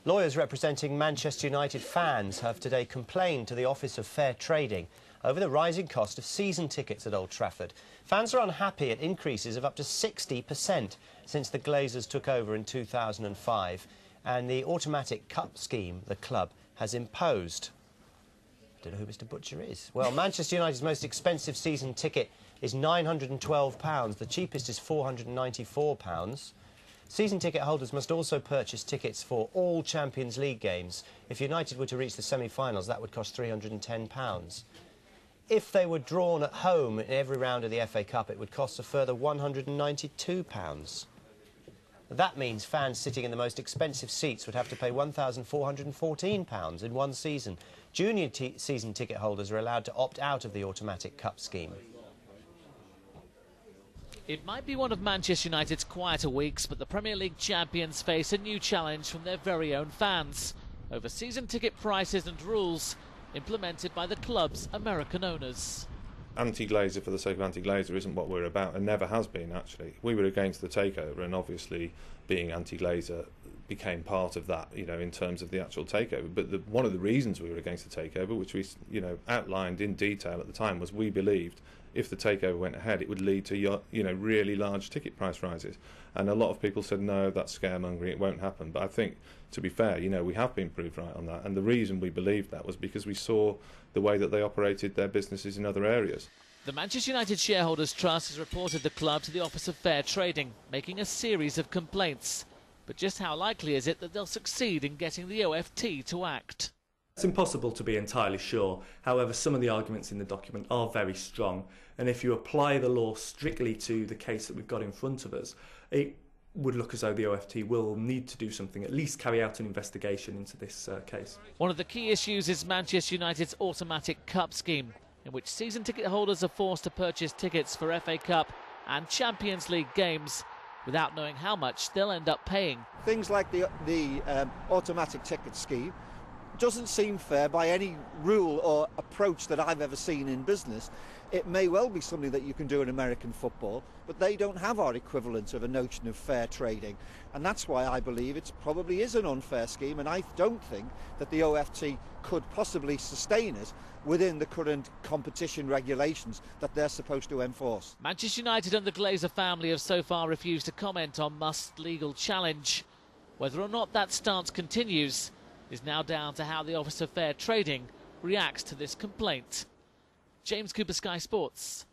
Lawyers representing Manchester United fans have today complained to the Office of Fair Trading over the rising cost of season tickets at Old Trafford. Fans are unhappy at increases of up to 60% since the Glazers took over in 2005, and the automatic cup scheme the club has imposed. I don't know who Mr. Butcher is. Well, Manchester United's most expensive season ticket is £912. The cheapest is £494. Season ticket holders must also purchase tickets for all Champions League games. If United were to reach the semi-finals, that would cost £310. If they were drawn at home in every round of the FA Cup, it would cost a further £192. That means fans sitting in the most expensive seats would have to pay £1,414 in one season. Junior season ticket holders are allowed to opt out of the automatic cup scheme. It might be one of Manchester United's quieter weeks, but the Premier League champions face a new challenge from their very own fans over season ticket prices and rules implemented by the club's American owners. Anti-Glazer for the sake of anti-Glazer isn't what we're about, and never has been, actually. We were against the takeover, and obviously being anti-Glazer became part of that, in terms of the actual takeover. But one of the reasons we were against the takeover, which we outlined in detail at the time, was we believed if the takeover went ahead, it would lead to really large ticket price rises. And a lot of people said, no, that's scaremongering, it won't happen. But I think, to be fair, we have been proved right on that. And the reason we believed that was because we saw the way that they operated their businesses in other areas. The Manchester United Shareholders Trust has reported the club to the Office of Fair Trading, making a series of complaints. But just how likely is it that they'll succeed in getting the OFT to act? It's impossible to be entirely sure. However, some of the arguments in the document are very strong, and if you apply the law strictly to the case that we've got in front of us, it would look as though the OFT will need to do something, at least carry out an investigation into this case. One of the key issues is Manchester United's automatic cup scheme, in which season ticket holders are forced to purchase tickets for FA Cup and Champions League games without knowing how much they'll end up paying. Things like the automatic ticket scheme doesn't seem fair by any rule or approach that I've ever seen in business. It may well be something that you can do in American football, but they don't have our equivalent of a notion of fair trading. And that's why I believe it probably is an unfair scheme, and I don't think that the OFT could possibly sustain it within the current competition regulations that they're supposed to enforce. Manchester United and the Glazer family have so far refused to comment on Must's legal challenge. Whether or not that stance continues is now down to how the Office of Fair Trading reacts to this complaint. James Cooper, Sky Sports.